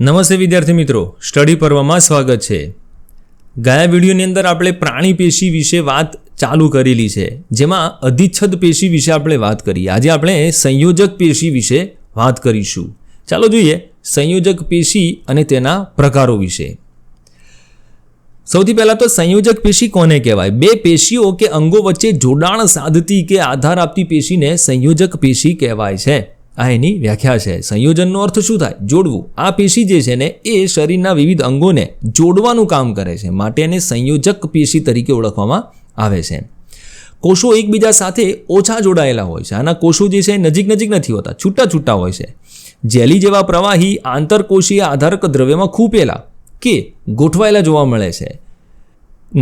નમસ્તે વિદ્યાર્થી મિત્રો, સ્ટડી પર્વમાં સ્વાગત છે. ગયા વિડીયોની અંદર આપણે પ્રાણી પેશી વિશે વાત ચાલુ કરેલી છે, જેમાં અધિચ્છદ પેશી વિશે આપણે વાત કરી. આજે આપણે સંયોજક પેશી વિશે વાત કરીશું. ચાલો જોઈએ સંયોજક પેશી અને તેના પ્રકારો વિશે. સૌથી પહેલાં તો સંયોજક પેશી કોને કહેવાય? બે પેશીઓ કે અંગો વચ્ચે જોડાણ સાધતી કે આધાર આપતી પેશીને સંયોજક પેશી કહેવાય છે. આ એની વ્યાખ્યા છે. સંયોજનનો અર્થ શું થાય? જોડવું. આ પેશી જે છે ને એ શરીરના વિવિધ અંગોને જોડવાનું કામ કરે છે, માટે એને સંયોજક પેશી તરીકે ઓળખવામાં આવે છે. કોષો એકબીજા સાથે ઓછા જોડાયેલા હોય છે. આના કોષો જે છે નજીક નથી હોતા, છૂટા છૂટા હોય છે. જેલી જેવા પ્રવાહી આંતરકોષીય આધારક દ્રવ્યમાં ખૂંપેલા કે ગોઠવાયેલા જોવા મળે છે.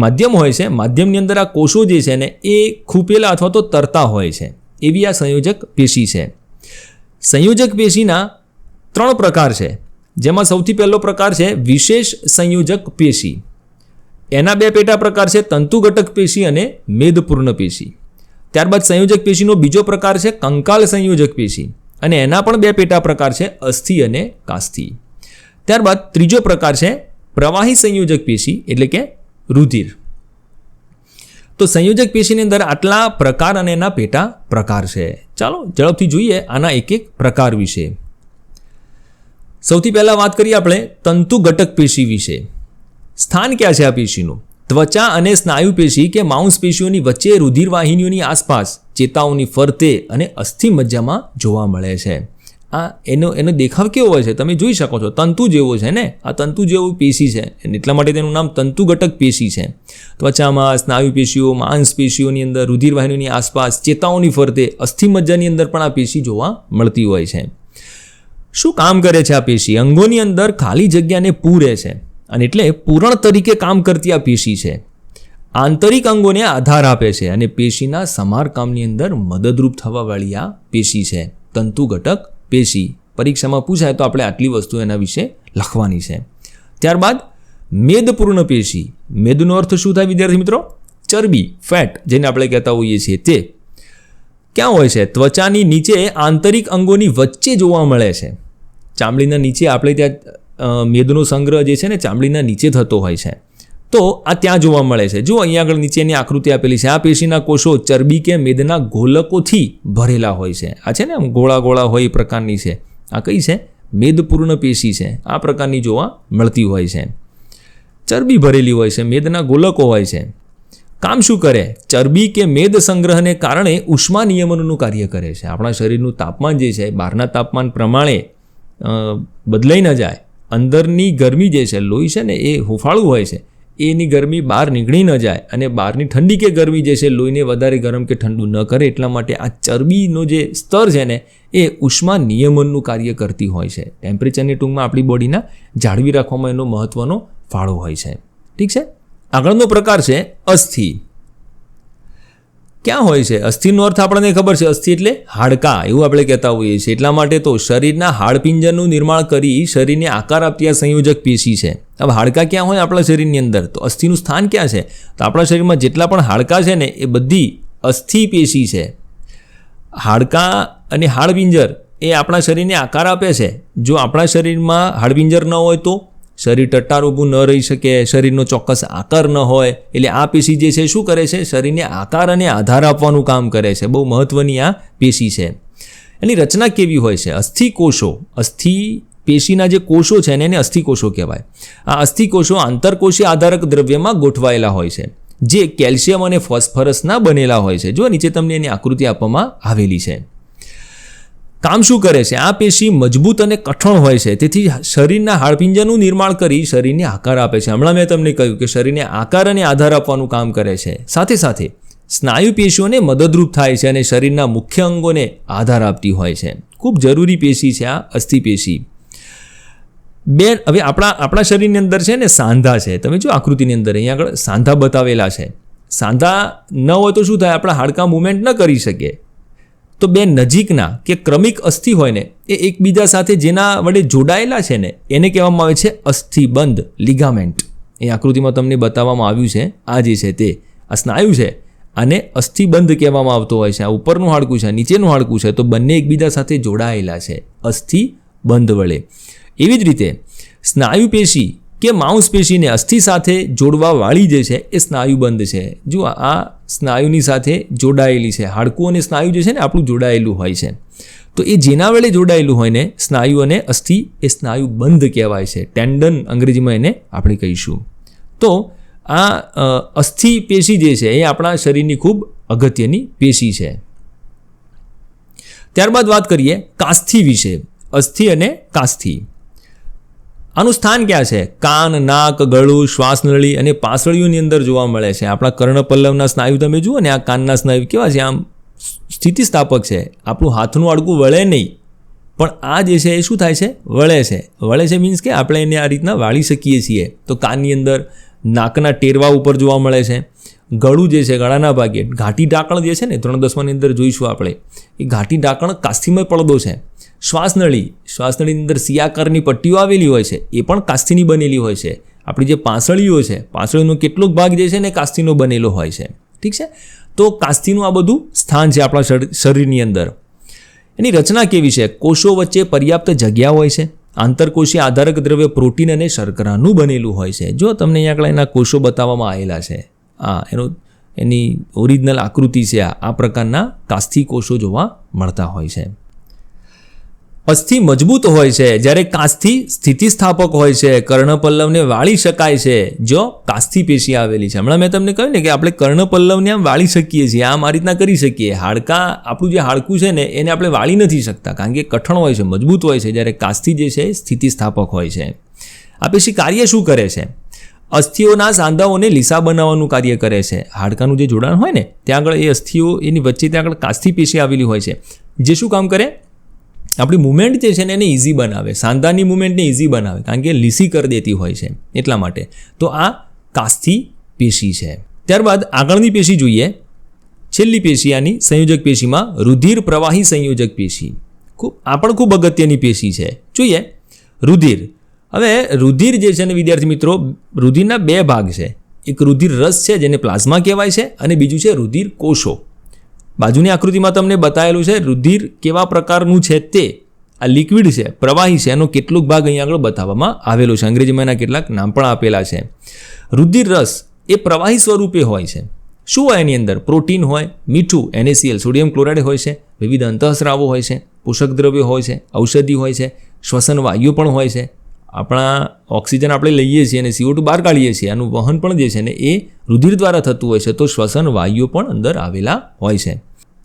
માધ્યમ હોય છે, માધ્યમની અંદર આ કોષો જે છે ને એ ખૂંપેલા અથવા તો તરતા હોય છે. એવી આ સંયોજક પેશી છે. સંયોજક પેશીના 3 પ્રકાર છે, જેમાં સૌથી પહેલો પ્રકાર છે વિશેષ સંયોજક પેશી. એના 2 પેટા પ્રકાર છે, તંતુઘટક પેશી અને મેદપૂર્ણ પેશી. ત્યારબાદ સંયોજક પેશીનો બીજો પ્રકાર છે કંકાલ સંયોજક પેશી, અને એના પણ 2 પેટા પ્રકાર છે, અસ્થિ અને કાસ્થિ. ત્યારબાદ ત્રીજો પ્રકાર છે પ્રવાહી સંયોજક પેશી, એટલે કે રુધિર. તો સંયોજક પેશીની અંદર આટલા પ્રકાર અને એના પેટા પ્રકાર છે. ચાલો ઝડપથી જોઈએ આના એક પ્રકાર વિશે. સૌથી પહેલાં વાત કરીએ આપણે તંતુઘટક પેશી વિશે. સ્થાન ક્યાં છે આ પેશીનું? ત્વચા અને સ્નાયુ પેશી કે માંસપેશીઓની વચ્ચે રુધિર વાહિનીઓની આસપાસ, ચેતાઓની ફરતે અને અસ્થિ મજ્જામાં જોવા મળે છે. આ એનો દેખાવ કેવો હોય છે તમે જોઈ શકો છો, તંતુ જેવો છે ને. આ તંતુ જેવું પેશી છે, એટલા માટે તેનું નામ તંતુઘટક પેશી છે. ત્વચામાં, સ્નાયુ પેશીઓ, માંસપેશીઓની અંદર, રુધિર વાહિનીઓની આસપાસ, ચેતાઓની ફરતે, અસ્થિ મજ્જાની અંદર પણ આ પેશી જોવા મળતી હોય છે. શું કામ કરે છે આ પેશી? અંગોની અંદર ખાલી જગ્યાને પૂરે છે, અને એટલે પૂરણ તરીકે કામ કરતી આ પેશી છે. આંતરિક અંગોને આધાર આપે છે અને પેશીના સમારકામની અંદર મદદરૂપ થવાવાળી આ પેશી છે તંતુઘટક પેશી. પરીક્ષામાં પૂછાય તો આપણે આટલી વસ્તુ એના વિશે લખવાની છે. ત્યારબાદ મેદપૂર્ણ પેશી. મેદનો અર્થ શું થાય વિદ્યાર્થી મિત્રો? ચરબી, ફેટ, જેને આપણે કહેતા હોઈએ છીએ તે. ક્યાં હોય છે? ત્વચાની નીચે આંતરિક અંગોની વચ્ચે જોવા મળે છે. ચામડીના નીચે આપણે ત્યાં મેદનો સંગ્રહ જે છે ને ચામડીના નીચે થતો હોય છે, તો આ ત્યાં જોવા મળે છે. જો અહીંયા આગળ નીચેની આકૃતિ આપેલી છે. આ પેશીના કોષો ચરબી કે મેદના ગોલકોથી ભરેલા હોય છે. આ છે ને આમ ગોળા ગોળા હોય એ પ્રકારની છે. આ કઈ છે? મેદપૂર્ણ પેશી છે. આ પ્રકારની જોવા મળતી હોય છે. ચરબી ભરેલી હોય છે, મેદના ગોલકો હોય છે. કામ શું કરે? ચરબી કે મેદ સંગ્રહને કારણે ઉષ્મા નિયમનનું કાર્ય કરે છે. આપણા શરીરનું તાપમાન જે છે બહારના તાપમાન પ્રમાણે બદલાઈ ન જાય. અંદરની ગરમી જે છે, લોહી છે ને એ હુંફાળું હોય છે, એની ગરમી બહાર નીકળી ન જાય અને બહારની ઠંડી કે ગરમી જે છે લોહીને વધારે ગરમ કે ઠંડુ ન કરે. એટલા માટે આ ચરબીનો જે સ્તર છે ને એ ઉષ્મા નિયમનનું કાર્ય કરતી હોય છે. ટેમ્પરેચરની ટૂંકમાં આપણી બોડીના જાળવી રાખવામાં એનો મહત્ત્વનો ફાળો હોય છે. ઠીક છે. આગળનો પ્રકાર છે અસ્થિ. ક્યાં હોય છે? અસ્થિનો અર્થ આપણને ખબર છે, અસ્થિ એટલે હાડકાં, એવું આપણે કહેતા હોઈએ છીએ. એટલા માટે તો શરીરના હાડપિંજરનું નિર્માણ કરી શરીરને આકાર આપતી આ સંયોજક પેશી છે. હવે હાડકાં ક્યાં હોય આપણા શરીરની અંદર? તો અસ્થિનું સ્થાન ક્યાં છે? તો આપણા શરીરમાં જેટલા પણ હાડકાં છે ને એ બધી અસ્થિ પેશી છે. હાડકાં અને હાડપિંજર એ આપણા શરીરને આકાર આપે છે. જો આપણા શરીરમાં હાડપિંજર ન હોય તો શરીર ટટ્ટાર ઊભું ન રહી શકે, શરીરનો ચોક્કસ આકાર ન હોય. એટલે આ પેશી જે છે શું કરે છે? શરીરને આકાર અને આધાર આપવાનું કામ કરે છે. બહુ મહત્ત્વની આ પેશી છે. એની રચના કેવી હોય છે? અસ્થિ કોષો, અસ્થિ પેશીના જે કોષો છે ને એને અસ્થિ કોષો કહેવાય. આ અસ્થિ કોષો આંતરકોષીય આધારક દ્રવ્યમાં ગોઠવાયેલા હોય છે, જે કેલ્શિયમ અને ફોસ્ફરસના બનેલા હોય છે. જો નીચે તમને એની આકૃતિ આપવામાં આવેલી છે. કામ શું કરે છે? આ પેશી મજબૂત અને કઠણ હોય છે, તેથી શરીરના હાડપિંજરનું નિર્માણ કરી શરીરને આકાર આપે છે. હમણાં મેં તમને કહ્યું કે શરીરને આકાર અને આધાર આપવાનું કામ કરે છે. સાથે સાથે સ્નાયુ પેશીઓને મદદરૂપ થાય છે અને શરીરના મુખ્ય અંગોને આધાર આપતી હોય છે. ખૂબ જરૂરી પેશી છે આ અસ્થિ પેશી. હવે આપણા શરીરની અંદર છે ને સાંધા છે. તમે જો આકૃતિની અંદર અહીંયા આગળ સાંધા બતાવેલા છે. સાંધા ન હોય તો શું થાય? આપણા હાડકાં મૂવમેન્ટ ન કરી શકે. તો બે નજીકના કે ક્રમિક અસ્થિ હોય ને એ એકબીજા સાથે જેના વડે જોડાયેલા છે ને એને કહેવામાં આવે છે અસ્થિબંધ, લિગામેન્ટ. એ આકૃતિમાં તમને બતાવવામાં આવ્યું છે. આ જે છે તે આ સ્નાયુ છે, આને અસ્થિબંધ કહેવામાં આવતો હોય છે. આ ઉપરનું હાડકું છે, નીચેનું હાડકું છે, તો બંને એકબીજા સાથે જોડાયેલા છે અસ્થિબંધ વડે. એવી જ રીતે સ્નાયુ પેશી કે માંસપેશીને અસ્થિ સાથે જોડવાવાળી જે છે એ સ્નાયુબંધ છે. જુઓ, આ સ્નાયુની સાથે જોડાયેલી છે. હાડકું અને સ્નાયુ જે છે ને આપણું જોડાયેલું હોય છે. તો એ જેના વેળે જોડાયેલું હોય ને સ્નાયુ અને અસ્થિ, એ સ્નાયુબંધ કહેવાય છે. ટેન્ડન અંગ્રેજીમાં એને આપણે કહીશું. તો આ અસ્થિ પેશી જે છે એ આપણા શરીરની ખૂબ અગત્યની પેશી છે. ત્યારબાદ વાત કરીએ કાસ્થિ વિશે. અસ્થિ અને કાસ્થિ, આનું સ્થાન ક્યાં છે? કાન, નાક, ગળું, શ્વાસનળી અને પાસળીઓની અંદર જોવા મળે છે. આપણા કર્ણપલ્લવના સ્નાયુ તમે જુઓ ને, આ કાનના સ્નાયુ કેવા છે? આમ સ્થિતિસ્થાપક છે. આપણું હાથનું હાડકું વળે નહીં, પણ આ જે છે એ શું થાય છે? વળે છે. વળે છે મીન્સ કે આપણે એને આ રીતના વાળી શકીએ છીએ. તો કાનની અંદર, નાકના ટેરવા ઉપર જોવા મળે છે. ગળું જે છે, ગળાના ભાગે ઘાટી ઢાંકણ જે છે ને 3/10ની અંદર જોઈશું આપણે, એ ઘાટી ઢાંકણ કાસ્થિમય પડદો છે. શ્વાસનળીની અંદર સિયાકારની પટ્ટીઓ આવેલી હોય છે, એ પણ કાસ્થિની બનેલી હોય છે. આપણી જે પાંસળીઓ છે, પાંસળીનો કેટલોક ભાગ જે છે ને કાસ્થિનો બનેલો હોય છે. ઠીક છે. તો કાસ્થિનું આ બધું સ્થાન છે આપણા શરીરની અંદર. એની રચના કેવી છે? કોષો વચ્ચે પર્યાપ્ત જગ્યા હોય છે. આંતરકોષીય આધારક દ્રવ્ય પ્રોટીન અને શર્કરાનું બનેલું હોય છે. જો તમને અહીંયા આગળ એના કોષો બતાવવામાં આવેલા છે. એની ઓરિજિનલ આકૃતિ છે. આ પ્રકારના કાસ્થિ કોષો જોવા મળતા હોય છે. અસ્થિ મજબૂત હોય છે, જ્યારે કાસ્થિ સ્થિતિસ્થાપક હોય છે. કર્ણપલ્લવને વાળી શકાય છે જો કાસ્થિ પેશી આવેલી છે. હમણાં મેં તમને કહ્યું ને કે આપણે કર્ણપલ્લવને આમ વાળી શકીએ છીએ, આમ આ રીતના કરી શકીએ. આપણું જે હાડકું છે ને એને આપણે વાળી નથી શકતા, કારણ કે કઠણ હોય છે, મજબૂત હોય છે. જ્યારે કાસ્થિ જે છે એ સ્થિતિસ્થાપક હોય છે. આ પેશી કાર્ય શું કરે છે? અસ્થિઓના સાંધાઓને લીસા બનાવવાનું કાર્ય કરે છે. હાડકાનું જે જોડાણ હોય ને ત્યાં આગળ એ અસ્થિઓ, એની વચ્ચે ત્યાં આગળ કાસ્થિ પેશી આવેલી હોય છે, જે શું કામ કરે? આપણી મુવમેન્ટ જે છે ને એને ઇઝી બનાવે. સાંધાની મુવમેન્ટને ઇઝી બનાવે, કારણ કે લીસી કરી દેતી હોય છે એટલા માટે. તો આ કાસ્થિ પેશી છે. ત્યારબાદ આગળની પેશી જોઈએ. છેલ્લી પેશી આની સંયોજક પેશીમાં રુધિર પ્રવાહી સંયોજક પેશી. આ પણ ખૂબ અગત્યની પેશી છે. જોઈએ રુધિર. હવે રુધિર જે છે ને વિદ્યાર્થી મિત્રો, રુધિરના બે ભાગ છે. એક રુધિર રસ છે જેને પ્લાઝમા કહેવાય છે, અને બીજું છે રુધિર કોષો. બાજુની આકૃતિમાં તમને બતાવેલું છે રુધિર કેવા પ્રકારનું છે તે. આ લિક્વિડ છે, પ્રવાહી છે, એનો કેટલોક ભાગ અહીંયા આગળ બતાવવામાં આવેલો છે. અંગ્રેજીમાં એના કેટલાક નામ પણ આપેલા છે. રુધિર રસ એ પ્રવાહી સ્વરૂપે હોય છે. શું હોય એની અંદર? પ્રોટીન હોય, મીઠું NaCl સોડિયમ ક્લોરાઇડ હોય છે, વિવિધ અંતઃસ્રાવો હોય છે, પોષક દ્રવ્યો હોય છે, ઔષધિ હોય છે, શ્વસન વાયુ પણ હોય છે. આપણા ઓક્સિજન આપણે લઈએ છીએ અને CO2 બહાર કાઢીએ છીએ, આનું વહન પણ જે છે ને એ રુધિર દ્વારા થતું હોય છે. તો શ્વસન વાયુઓ પણ અંદર આવેલા હોય છે.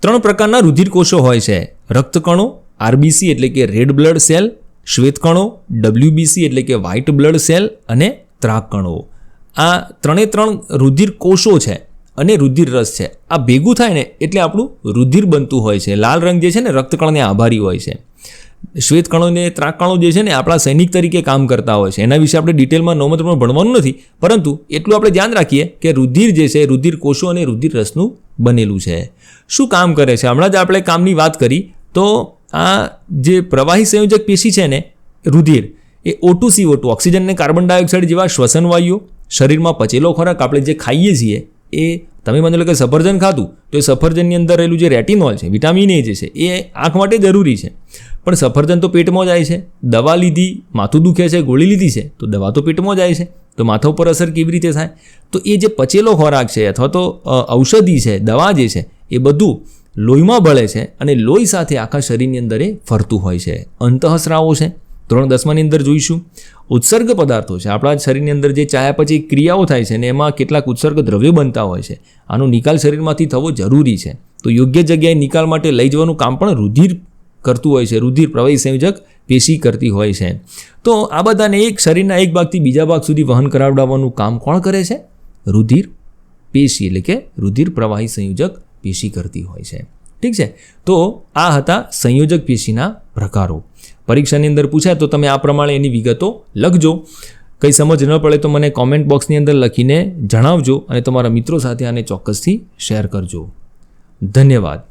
3 પ્રકારના રુધિર કોષો હોય છે: રક્તકણો RBC એટલે કે રેડ બ્લડ સેલ, શ્વેતકણો WBC એટલે કે વ્હાઇટ બ્લડ સેલ, અને ત્રાકકણો. આ 3 રુધિર કોષો છે અને રુધિર રસ છે. આ ભેગું થાય ને એટલે આપણું રુધિર બનતું હોય છે. લાલ રંગ જે છે ને રક્તકણને આભારી હોય છે. શ્વેતકણો ને ત્રાકકણો જે છે ને આપણા સૈનિક તરીકે કામ કરતા હોય છે. એના વિશે આપણે ડિટેલમાં નોમતમાં ભણવાનું નથી, પરંતુ એટલું આપણે ધ્યાન રાખીએ કે રુધિર જે છે રુધિર કોષો અને રુધિર રસનું બનેલું છે. શું કામ કરે છે? હમણાં જ આપણે કામની વાત કરી. તો આ જે પ્રવાહી સંયોજક પેશી છે ને રુધિર, એ O2 CO2 ઓક્સિજન અને કાર્બન ડાયોક્સાઇડ જેવા શ્વસન વાયુઓ, શરીરમાં પચેલો ખોરાક આપણે જે ખાઈએ છીએ, એ તમે માની લો કે સફરજન ખાધું તો એ સફરજનની અંદર રહેલું જે રેટિનોલ છે, વિટામિન A જે છે, એ આંખ માટે જરૂરી છે. પણ સફરજન તો પેટમાં જાય છે. દવા લીધી, માથું દુખે છે, ગોળી લીધી છે, તો દવા તો પેટમાં જાય છે. તો માથા ઉપર અસર કેવી રીતે થાય? તો એ જે પચેલો ખોરાક છે અથવા તો ઔષધિ છે, દવા જે છે, એ બધું લોહીમાં ભળે છે અને લોહી સાથે આખા શરીરની અંદર એ ફરતું હોય છે. અંતઃસ્રાવો છે, 3/10ની અંદર જોઈશું. ઉત્સર્ગ પદાર્થો છે, આપણા શરીરની અંદર જે ચાયા પછી ક્રિયાઓ થાય છે ને એમાં કેટલાક ઉત્સર્ગ દ્રવ્યો બનતા હોય છે. આનો નિકાલ શરીરમાંથી થવો જરૂરી છે. તો યોગ્ય જગ્યાએ નિકાલ માટે લઈ જવાનું કામ પણ રુધિર કરતું હોય છે. રુધિર પ્રવાહી સંયોજક પેશી કરતી હોય છે. તો આ બધાને એક શરીરના એક ભાગથી બીજા ભાગ સુધી વહન કરાવડાવવાનું કામ કોણ કરે છે? રુધિર પેશી એટલે કે રુધિર પ્રવાહી સંયોજક પેશી કરતી હોય છે. ઠીક છે. તો આ હતા સંયોજક પેશીના પ્રકારો. પરીક્ષાની અંદર પૂછાય તો તમે આ પ્રમાણે એની વિગતો લખજો. કંઈ સમજ ન પડે તો મને કોમેન્ટ બોક્સની અંદર લખીને જણાવજો અને તમારા મિત્રો સાથે આને ચોક્કસથી શેર કરજો. ધન્યવાદ.